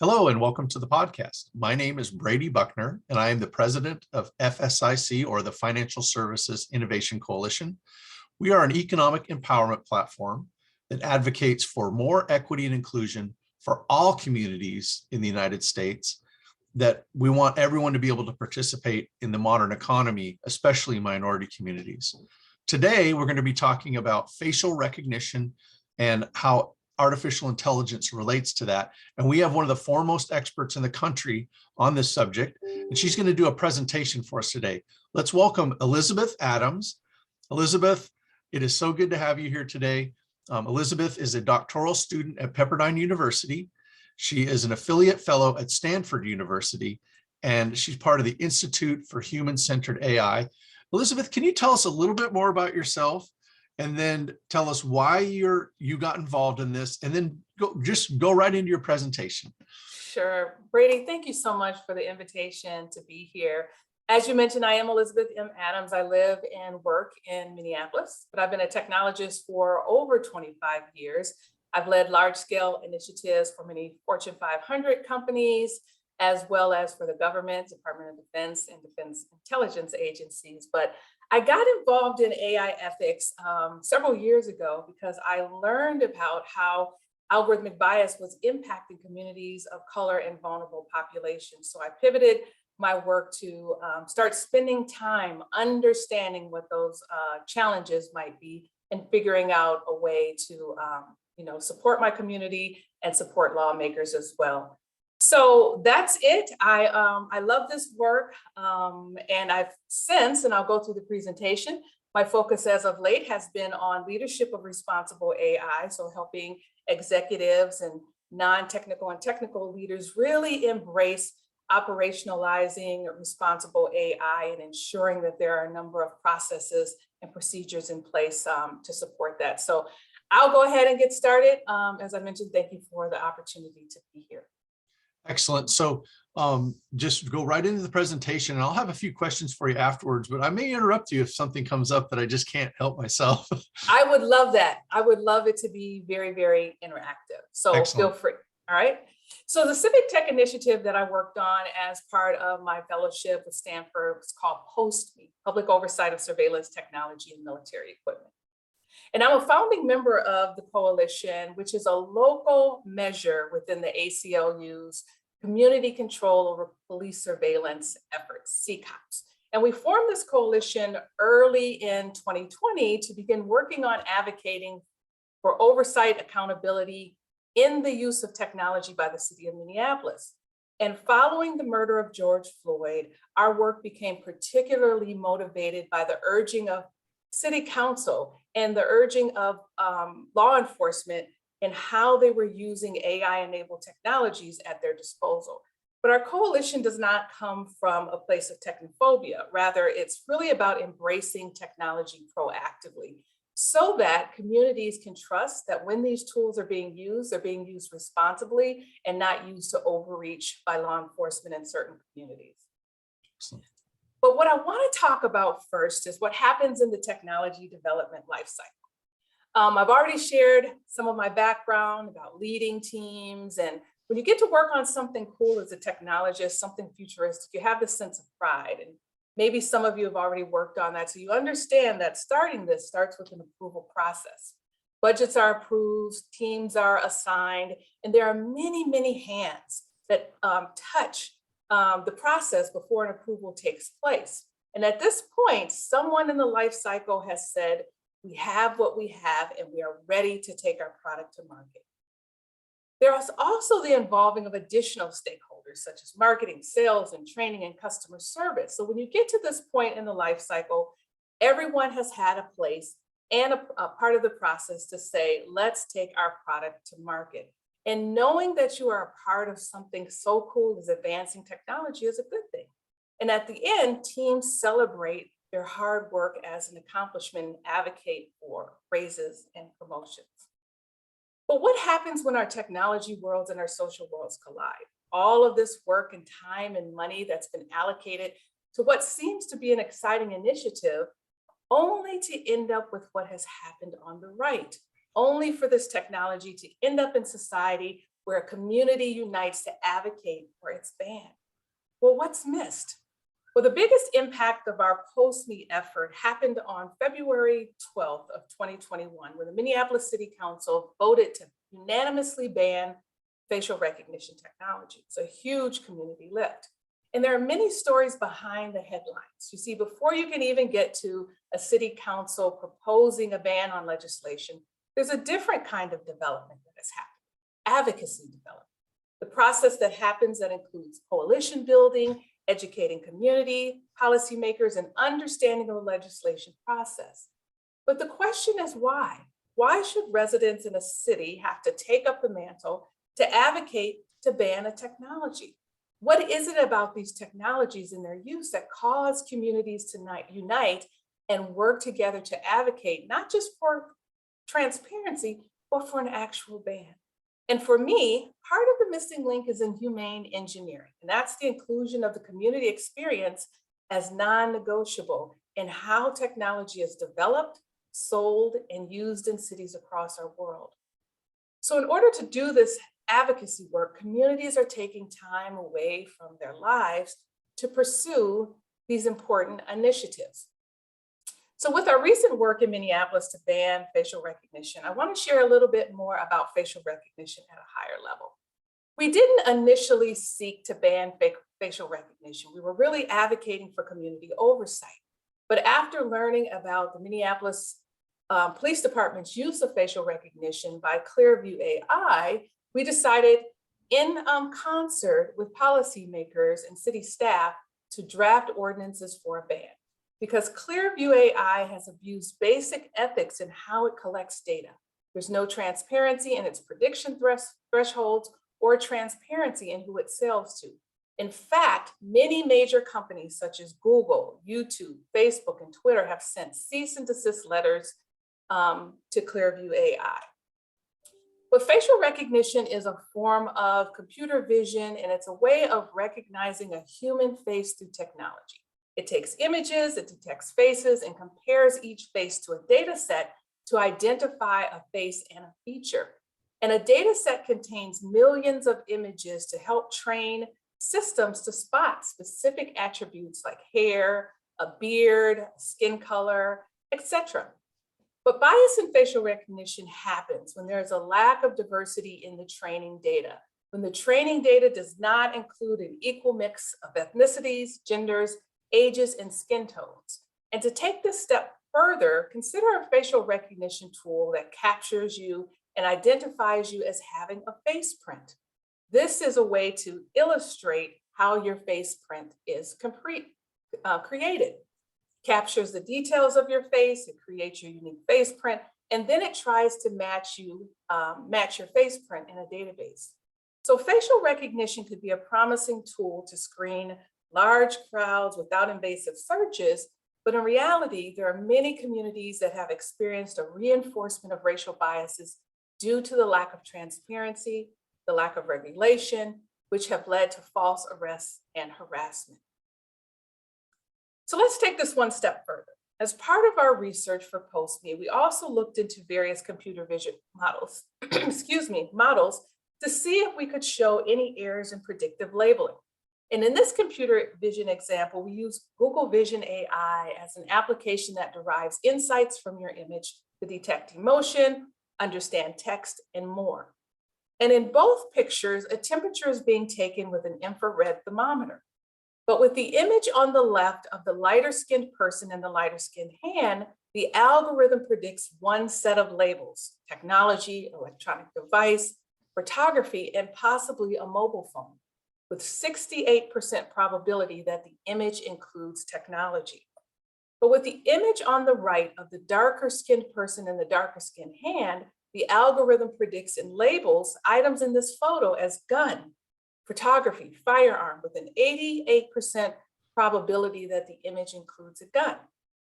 Hello and welcome to the podcast. My name is Brady Buckner and I am the president of FSIC, or the Financial Services Innovation Coalition. We are an economic empowerment platform that advocates for more equity and inclusion for all communities in the United States, that we want everyone to be able to participate in the modern economy, especially minority communities. Today, we're going to be talking about facial recognition and how artificial intelligence relates to that. And we have one of the foremost experts in the country on this subject, and she's going to do a presentation for us today. Let's welcome Elizabeth Adams. Elizabeth, it is so good to have you here today. Elizabeth is a doctoral student at Pepperdine University. She is an affiliate fellow at Stanford University, and she's part of the Institute for Human-Centered AI. Elizabeth, can you tell us a little bit more about yourself? And then tell us why you got involved in this, and then go right into your presentation. Sure. Brady, thank you so much for the invitation to be here. As you mentioned, I am Elizabeth M. Adams. I live and work in Minneapolis, but I've been a technologist for over 25 years. I've led large-scale initiatives for many Fortune 500 companies, as well as for the government, Department of Defense, and defense intelligence agencies. But I got involved in AI ethics several years ago because I learned about how algorithmic bias was impacting communities of color and vulnerable populations. So I pivoted my work to start spending time understanding what those challenges might be and figuring out a way to support my community and support lawmakers as well. So that's it. I love this work, and I've since, and I'll go through the presentation, my focus as of late has been on leadership of responsible AI, so helping executives and non-technical and technical leaders really embrace operationalizing responsible AI and ensuring that there are a number of processes and procedures in place to support that. So I'll go ahead and get started. As I mentioned, thank you for the opportunity to be here. Excellent. So just go right into the presentation, and I'll have a few questions for you afterwards, but I may interrupt you if something comes up that I just can't help myself. I would love that. I would love it to be very, very interactive. So Excellent. Feel free. All right. So the Civic Tech initiative that I worked on as part of my fellowship with Stanford was called POST-ME, Public Oversight of Surveillance Technology and Military Equipment. And I'm a founding member of the coalition, which is a local measure within the ACLU's Community Control Over Police Surveillance Efforts, CCOPS. And we formed this coalition early in 2020 to begin working on advocating for oversight, accountability in the use of technology by the city of Minneapolis. And following the murder of George Floyd, our work became particularly motivated by the urging of City Council and the urging of law enforcement and how they were using AI-enabled technologies at their disposal. But our coalition does not come from a place of technophobia. Rather, it's really about embracing technology proactively so that communities can trust that when these tools are being used, they're being used responsibly and not used to overreach by law enforcement in certain communities. Excellent. But what I want to talk about first is what happens in the technology development lifecycle. I've already shared some of my background about leading teams. And when you get to work on something cool as a technologist, something futuristic, you have this sense of pride. And maybe some of you have already worked on that. So you understand that starting this starts with an approval process. Budgets are approved, teams are assigned, and there are many, many hands that touch the process before an approval takes place. And at this point, someone in the life cycle has said, we have what we have and we are ready to take our product to market. There is also the involving of additional stakeholders such as marketing, sales, and training and customer service. So when you get to this point in the life cycle, everyone has had a place and a part of the process to say, let's take our product to market. And knowing that you are a part of something so cool as advancing technology is a good thing. And at the end, teams celebrate their hard work as an accomplishment and advocate for raises and promotions. But what happens when our technology worlds and our social worlds collide? All of this work and time and money that's been allocated to what seems to be an exciting initiative, only to end up with what has happened on the right, only for this technology to end up in society where a community unites to advocate for its ban. Well, what's missed? Well, the biggest impact of our post-me effort happened on February 12th of 2021, when the Minneapolis City Council voted to unanimously ban facial recognition technology. It's a huge community lift. And there are many stories behind the headlines. You see, before you can even get to a city council proposing a ban on legislation, there's a different kind of development that has happened: advocacy development. The process that happens that includes coalition building, educating community, policymakers, and understanding the legislation process. But the question is why? Why should residents in a city have to take up the mantle to advocate to ban a technology? What is it about these technologies and their use that cause communities to unite and work together to advocate, not just for transparency, but for an actual ban? And for me, part of the missing link is in humane engineering. And that's the inclusion of the community experience as non-negotiable in how technology is developed, sold, and used in cities across our world. So in order to do this advocacy work, communities are taking time away from their lives to pursue these important initiatives. So with our recent work in Minneapolis to ban facial recognition, I want to share a little bit more about facial recognition at a higher level. We didn't initially seek to ban facial recognition. We were really advocating for community oversight. But after learning about the Minneapolis Police Department's use of facial recognition by Clearview AI, we decided in concert with policymakers and city staff to draft ordinances for a ban. Because Clearview AI has abused basic ethics in how it collects data. There's no transparency in its prediction thresholds or transparency in who it sells to. In fact, many major companies such as Google, YouTube, Facebook, and Twitter have sent cease and desist letters to Clearview AI. But facial recognition is a form of computer vision, and it's a way of recognizing a human face through technology. It takes images, it detects faces, and compares each face to a data set to identify a face and a feature. And a data set contains millions of images to help train systems to spot specific attributes like hair, a beard, skin color, etc. But bias in facial recognition happens when there's a lack of diversity in the training data, when the training data does not include an equal mix of ethnicities, genders, ages, and skin tones. And to take this step further, consider a facial recognition tool that captures you and identifies you as having a face print. This is a way to illustrate how your face print is created. Captures the details of your face, it creates your unique face print, and then it tries to match your face print in a database. So facial recognition could be a promising tool to screen large crowds without invasive searches, but in reality, there are many communities that have experienced a reinforcement of racial biases due to the lack of transparency, the lack of regulation, which have led to false arrests and harassment. So let's take this one step further. As part of our research for PostMe, we also looked into various computer vision models, models to see if we could show any errors in predictive labeling. And in this computer vision example, we use Google Vision AI as an application that derives insights from your image to detect emotion, understand text, and more. And in both pictures, a temperature is being taken with an infrared thermometer. But with the image on the left of the lighter skinned person and the lighter skinned hand, the algorithm predicts one set of labels: technology, electronic device, photography, and possibly a mobile phone, with 68% probability that the image includes technology. But with the image on the right of the darker skinned person and the darker skinned hand, the algorithm predicts and labels items in this photo as gun, photography, firearm, with an 88% probability that the image includes a gun.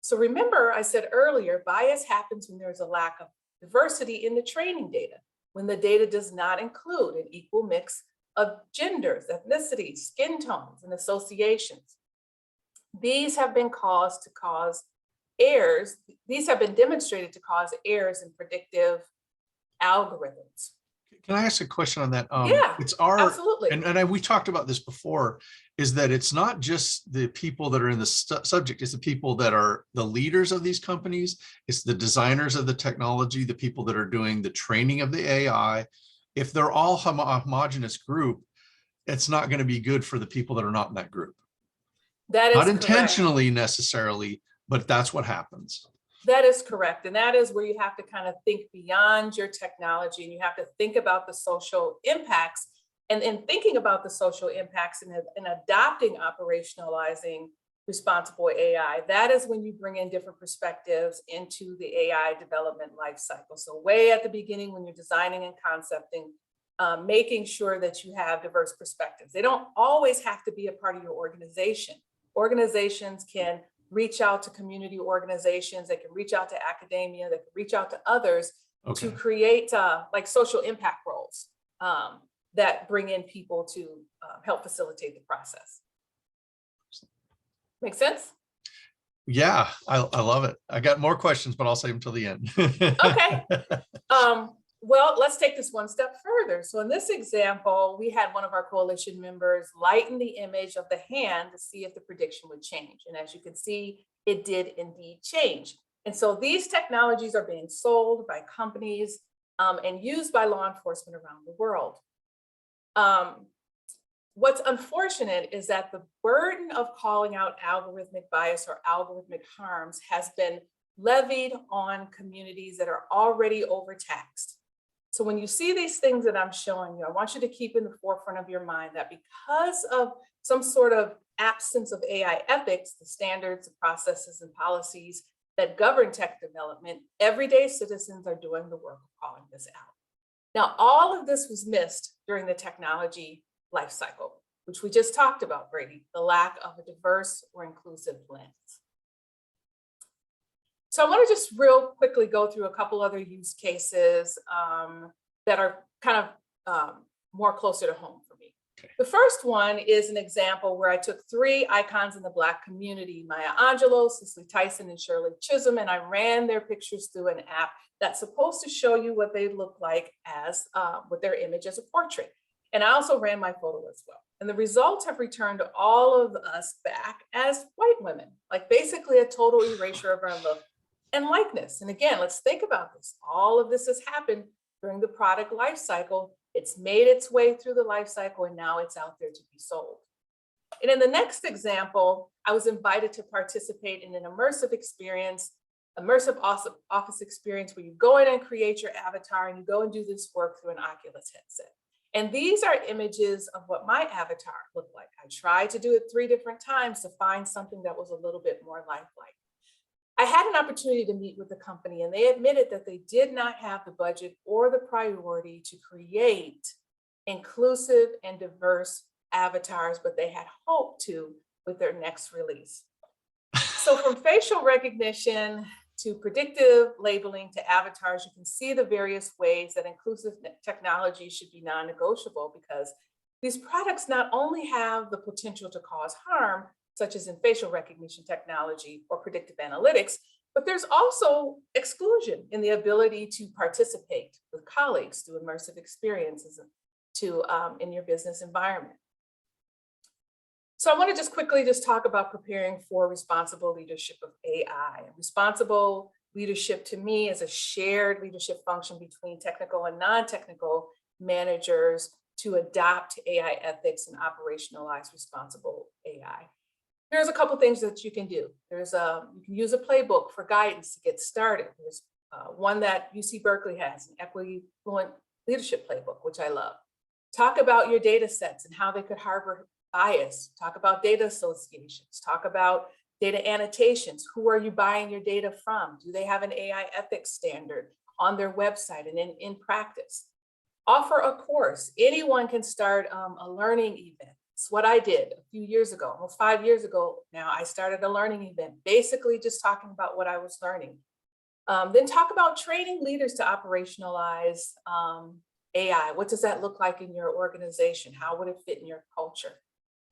So remember, I said earlier, bias happens when there's a lack of diversity in the training data, when the data does not include an equal mix of genders, ethnicities, skin tones, and associations. These have been demonstrated to cause errors in predictive algorithms. Can I ask a question on that? Yeah, It's our, absolutely. we talked about this before, is that it's not just the people that are in the subject, it's the people that are the leaders of these companies, it's the designers of the technology, the people that are doing the training of the AI. If they're all a homogenous group, it's not going to be good for the people that are not in that group. That Not is correct. intentionally necessarily, but that's what happens. That is correct. And that is where you have to kind of think beyond your technology, and you have to think about the social impacts. And in thinking about the social impacts and adopting, operationalizing responsible AI, that is when you bring in different perspectives into the AI development lifecycle. So way at the beginning, when you're designing and concepting, making sure that you have diverse perspectives. They don't always have to be a part of your organization. Organizations can reach out to community organizations, they can reach out to academia, they can reach out to others to create like social impact roles that bring in people to help facilitate the process. Make sense? Yeah, I love it. I got more questions, but I'll save them till the end. Okay. Well, let's take this one step further. So in this example, we had one of our coalition members lighten the image of the hand to see if the prediction would change. And as you can see, it did indeed change. And so these technologies are being sold by companies and used by law enforcement around the world. What's unfortunate is that the burden of calling out algorithmic bias or algorithmic harms has been levied on communities that are already overtaxed. So when you see these things that I'm showing you, I want you to keep in the forefront of your mind that because of some sort of absence of AI ethics, the standards, the processes, and policies that govern tech development, everyday citizens are doing the work of calling this out. Now, all of this was missed during the technology life cycle, which we just talked about, Brady, the lack of a diverse or inclusive lens. So I want to just real quickly go through a couple other use cases that are kind of more closer to home for me. Okay. The first one is an example where I took 3 icons in the Black community, Maya Angelou, Cicely Tyson, and Shirley Chisholm, and I ran their pictures through an app that's supposed to show you what they look like as with their image as a portrait. And I also ran my photo as well. And the results have returned all of us back as white women, like basically a total erasure of our look and likeness. And again, let's think about this. All of this has happened during the product life cycle. It's made its way through the life cycle, and now it's out there to be sold. And in the next example, I was invited to participate in an immersive experience, immersive office experience where you go in and create your avatar and you go and do this work through an Oculus headset. And these are images of what my avatar looked like. I tried to do it 3 different times to find something that was a little bit more lifelike. I had an opportunity to meet with the company, and they admitted that they did not have the budget or the priority to create inclusive and diverse avatars, but they had hoped to with their next release. So from facial recognition to predictive labeling to avatars, you can see the various ways that inclusive technology should be non-negotiable, because these products not only have the potential to cause harm, such as in facial recognition technology or predictive analytics, but there's also exclusion in the ability to participate with colleagues through immersive experiences in your business environment. So I want to just quickly talk about preparing for responsible leadership of AI. Responsible leadership to me is a shared leadership function between technical and non-technical managers to adopt AI ethics and operationalize responsible AI. There's a couple things that you can do. You can use a playbook for guidance to get started. There's one that UC Berkeley has, an equity fluent leadership playbook, which I love. Talk about your data sets and how they could harbor bias. Talk about data associations. Talk about data annotations. Who are you buying your data from? Do they have an AI ethics standard on their website and in practice? Offer a course. Anyone can start a learning event. It's what I did a few years ago, almost 5 years ago now. I started a learning event, basically just talking about what I was learning. Then talk about training leaders to operationalize AI. What does that look like in your organization? How would it fit in your culture?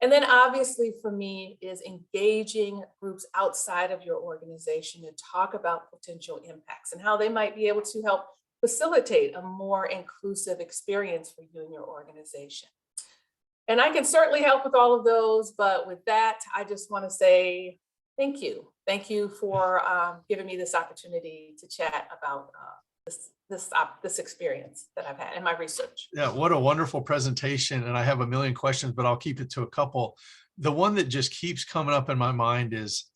And then obviously for me is engaging groups outside of your organization to talk about potential impacts and how they might be able to help facilitate a more inclusive experience for you and your organization. And I can certainly help with all of those, but with that, I just want to say thank you. Thank you for giving me this opportunity to chat about this experience that I've had in my research. Yeah, what a wonderful presentation. And I have a million questions, but I'll keep it to a couple. The one that just keeps coming up in my mind is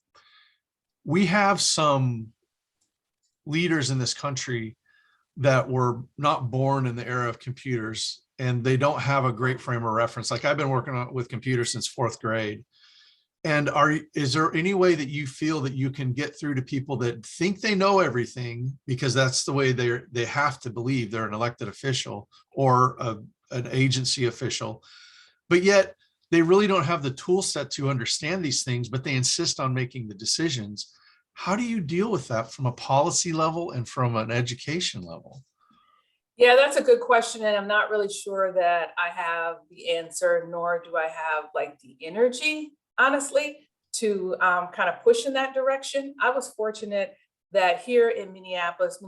we have some leaders in this country that were not born in the era of computers, and they don't have a great frame of reference. Like I've been working with computers since 4th grade. And is there any way that you feel that you can get through to people that think they know everything, because that's the way they have to believe they're an elected official or an agency official, but yet they really don't have the tool set to understand these things, but they insist on making the decisions? How do you deal with that from a policy level and from an education level? Yeah, that's a good question. And I'm not really sure that I have the answer, nor do I have like the energy, honestly, to kind of push in that direction. I was fortunate that here in Minneapolis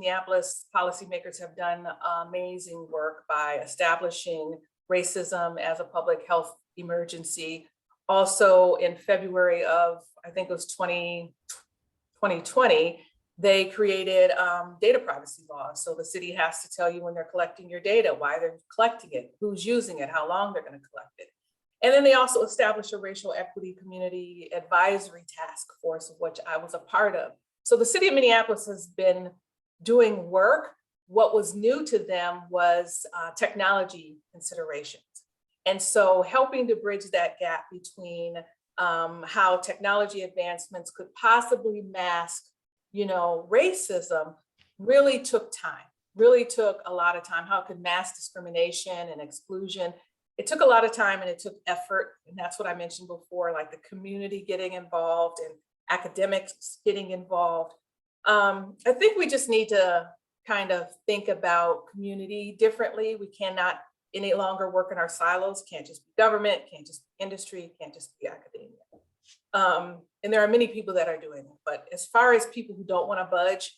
policymakers have done amazing work by establishing racism as a public health emergency. Also in February of, I think it was 2020, they created data privacy laws. So the city has to tell you when they're collecting your data, why they're collecting it, who's using it, how long they're going to collect it. And then they also established a racial equity community advisory task force, of which I was a part of. So the city of Minneapolis has been doing work. What was new to them was technology considerations. And so helping to bridge that gap between how technology advancements could possibly mask, racism really took time, really took a lot of time. How it could mask discrimination and exclusion. It took a lot of time and it took effort. And that's what I mentioned before, like the community getting involved and academics getting involved. I think we just need to kind of think about community differently. We cannot any longer work in our silos. Can't just be government, can't just be industry, can't just be academia. And there are many people that are doing it, but as far as people who don't want to budge,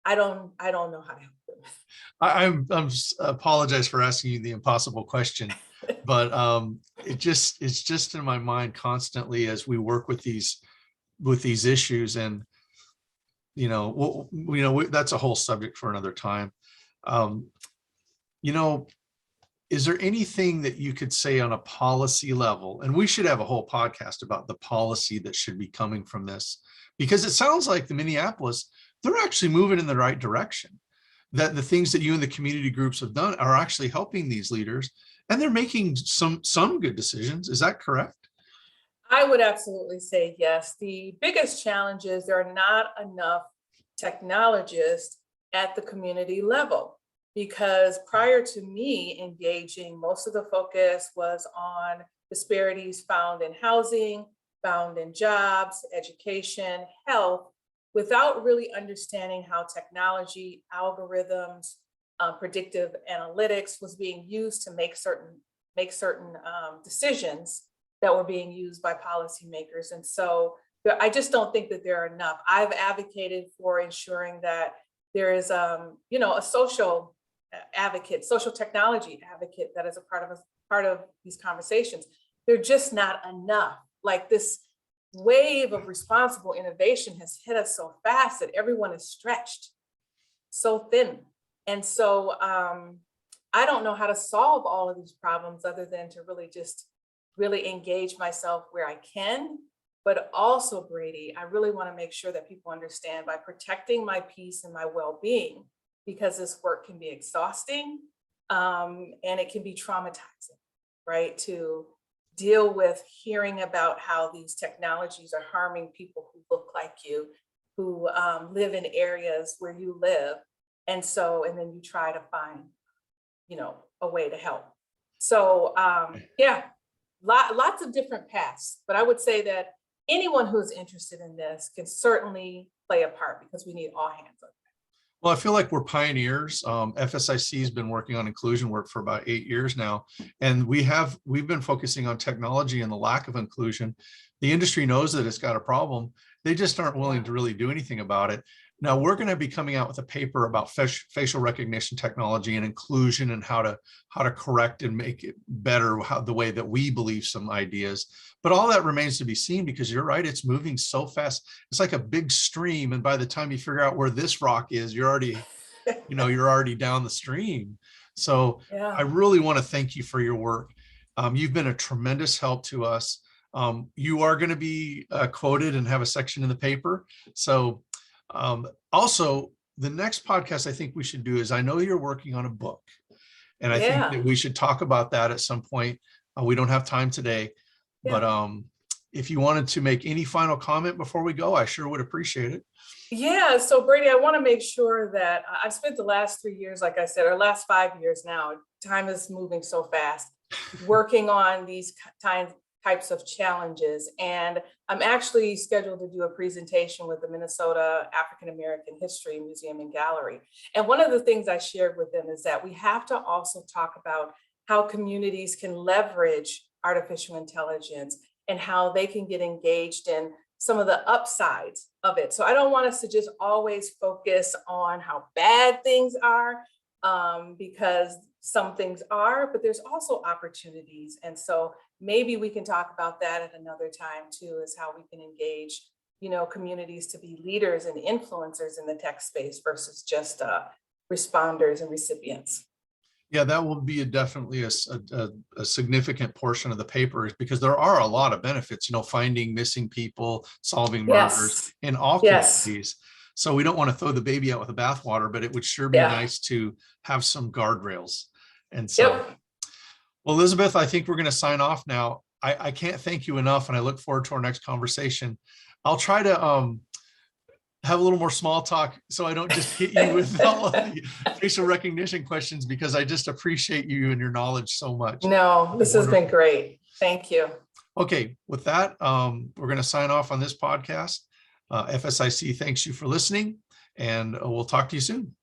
I don't know how to help them. I'm apologize for asking you the impossible question, but it's just in my mind constantly as we work with these issues, and that's a whole subject for another time. Is there anything that you could say on a policy level? And we should have a whole podcast about the policy that should be coming from this, because it sounds like the Minneapolis, they're actually moving in the right direction. That the things that you and the community groups have done are actually helping these leaders, and they're making some good decisions. Is that correct? I would absolutely say yes. The biggest challenge is there are not enough technologists at the community level. Because prior to me engaging, most of the focus was on disparities found in housing, found in jobs, education, health, without really understanding how technology, algorithms, predictive analytics was being used to make certain decisions that were being used by policymakers. And so I just don't think that there are enough. I've advocated for ensuring that there is a social technology advocate that is a part of these conversations. They're just not enough. Like this wave of responsible innovation has hit us so fast that everyone is stretched so thin. And so I don't know how to solve all of these problems other than to really engage myself where I can. But also, Brady, I really want to make sure that people understand by protecting my peace and my well-being, because this work can be exhausting and it can be traumatizing, right? To deal with hearing about how these technologies are harming people who look like you, who live in areas where you live. And then you try to find, a way to help. So lots of different paths, but I would say that anyone who's interested in this can certainly play a part, because we need all hands on. Well, I feel like we're pioneers. FSIC has been working on inclusion work for about 8 years now, and we've been focusing on technology and the lack of inclusion. The industry knows that it's got a problem. They just aren't willing to really do anything about it. Now we're going to be coming out with a paper about facial recognition technology and inclusion and how to correct and make it better, the way that we believe some ideas. But all that remains to be seen, because you're right, it's moving so fast. It's like a big stream, and by the time you figure out where this rock is, you're already down the stream. So Yeah. I really want to thank you for your work. You've been a tremendous help to us. You are going to be quoted and have a section in the paper. So also, the next podcast I think we should do is, I know you're working on a book, and I think that we should talk about that at some point. We don't have time today, but if you wanted to make any final comment before we go, I sure would appreciate it. Yeah, so Brady, I want to make sure that I've spent the last 3 years, like I said, or last 5 years now, time is moving so fast, working on these types of challenges. And I'm actually scheduled to do a presentation with the Minnesota African American History Museum and Gallery. And one of the things I shared with them is that we have to also talk about how communities can leverage artificial intelligence and how they can get engaged in some of the upsides of it. So I don't want us to just always focus on how bad things are, because some things are, but there's also opportunities. And so maybe we can talk about that at another time too, is how we can engage, communities to be leaders and influencers in the tech space versus just responders and recipients. Yeah, that will be definitely a significant portion of the paper, because there are a lot of benefits, finding missing people, solving murders in all communities. So we don't want to throw the baby out with the bathwater, but it would sure be nice to have some guardrails. And so, well, Elizabeth, I think we're going to sign off now. I can't thank you enough, and I look forward to our next conversation. I'll try to have a little more small talk, so I don't just hit you with all of the facial recognition questions, because I just appreciate you and your knowledge so much. No, this has been great. Thank you. Okay, with that, we're going to sign off on this podcast. FSIC thanks you for listening, and we'll talk to you soon.